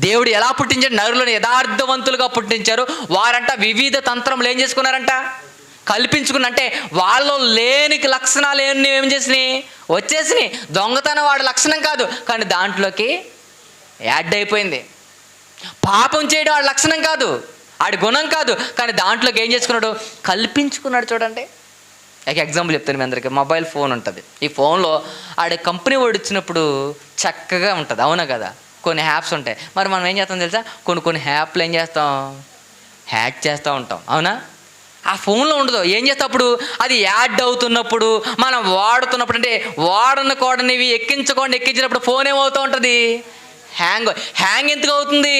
దేవుడు ఎలా పుట్టించాడు? నరులను యథార్థవంతులుగా పుట్టించారు. వారంట వివిధ తంత్రములు ఏం చేసుకున్నారంట? కల్పించుకున్న. అంటే వాళ్ళలో లేని లక్షణాలు ఏం చేసినాయి? వచ్చేసినాయి. దొంగతనం వాడి లక్షణం కాదు, కానీ దాంట్లోకి యాడ్ అయిపోయింది. పాపం చేయడం వాడి లక్షణం కాదు, ఆడి గుణం కాదు, కానీ దాంట్లోకి ఏం చేసుకున్నాడు? కల్పించుకున్నాడు. చూడండి, ఎగ్జాంపుల్ చెప్తాను మీ అందరికీ. మొబైల్ ఫోన్ ఉంటుంది. ఈ ఫోన్లో ఆడి కంపెనీ వాడు ఇచ్చినప్పుడు చక్కగా ఉంటుంది, అవునా కదా? కొన్ని యాప్స్ ఉంటాయి. మరి మనం ఏం చేస్తాం తెలుసా? కొన్ని యాప్లు ఏం చేస్తాం? హ్యాక్ చేస్తూ ఉంటాం, అవునా? ఆ ఫోన్లో ఉండదు. ఏం చేస్తాం అప్పుడు? అది యాడ్ అవుతున్నప్పుడు, మనం వాడుతున్నప్పుడు, అంటే వాడనకూడనివి ఎక్కించినప్పుడు ఫోన్ ఏమవుతూ ఉంటుంది? హ్యాంగ్ ఎందుకు అవుతుంది?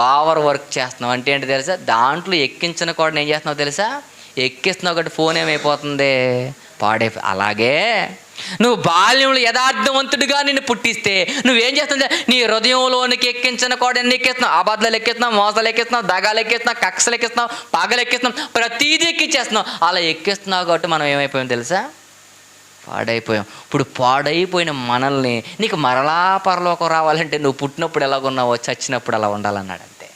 ఓవర్ వర్క్ చేస్తున్నావు. అంటే ఏంటి తెలుసా? దాంట్లో ఎక్కించనకూడని ఏం చేస్తున్నావు తెలుసా? ఎక్కిస్తున్నావు కాబట్టి ఫోన్ ఏమైపోతుంది? అలాగే నువ్వు బాల్యంలో యథార్థవంతుడిగా నిన్ను పుట్టిస్తే నువ్వేం చేస్తావు? నీ హృదయంలోనికి ఎక్కించనకూడని ఎక్కిస్తున్నావు. అబద్ధాలు ఎక్కిస్తున్నావు, మోసాలు ఎక్కిస్తున్నావు, దగాలు ఎక్కిస్తున్నావు, కక్షలు ఎక్కిస్తున్నావు, పగలు ఎక్కిస్తున్నావు, ప్రతీదీ ఎక్కించేస్తున్నావు. అలా ఎక్కిస్తున్నావు కాబట్టి మనం ఏమైపోయాం తెలుసా? పాడైపోయాం. ఇప్పుడు పాడైపోయిన మనల్ని నీకు మరలా పరలోకం రావాలంటే నువ్వు పుట్టినప్పుడు ఎలాగున్నావో చచ్చినప్పుడు అలా ఉండాలన్నాడు. అంతే.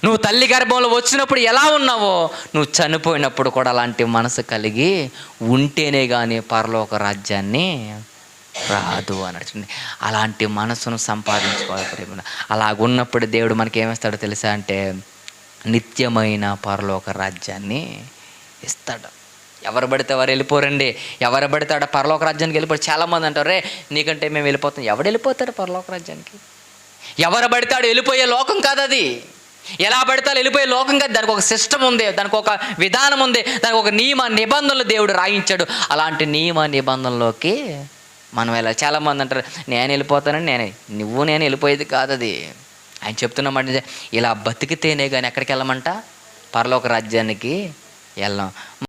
నువ్వు తల్లి గర్భంలో వచ్చినప్పుడు ఎలా ఉన్నావో నువ్వు చనిపోయినప్పుడు కూడా అలాంటి మనసు కలిగి ఉంటేనే కానీ పరలోక రాజ్యాన్ని రాదు అని అడుగుతుంది. అలాంటి మనసును సంపాదించుకోవాలి ప్రేమ. అలాగున్నప్పుడు దేవుడు మనకి ఏమిస్తాడో తెలుసా? అంటే నిత్యమైన పరలోక రాజ్యాన్ని ఇస్తాడు. ఎవరు పడితే వారు వెళ్ళిపోరండి. ఎవరు పడితే ఆడ పరలోక రాజ్యానికి వెళ్ళిపోరు. చాలామంది అంటారు, రే నీకంటే మేము వెళ్ళిపోతాం. ఎవడు వెళ్ళిపోతాడు పరలోక రాజ్యానికి? ఎవరు పడితే ఆడు వెళ్ళిపోయే లోకం కాదు అది. ఎలా పడితే వెళ్ళిపోయే లోకం కాదు. దానికి ఒక సిస్టమ్ ఉంది, దానికి ఒక విధానం ఉంది, దానికి ఒక నియమ నిబంధనలు దేవుడు రాయించాడు. అలాంటి నియమ నిబంధనలోకి మనం వెళ్ళాలి. చాలామంది అంటారు, నేను వెళ్ళిపోతానని. నేను వెళ్ళిపోయేది కాదు అది. ఆయన చెప్తున్నామంటే ఇలా బతికితేనే కానీ ఎక్కడికి వెళ్ళమంట? పరలోక రాజ్యానికి వెళ్ళాం.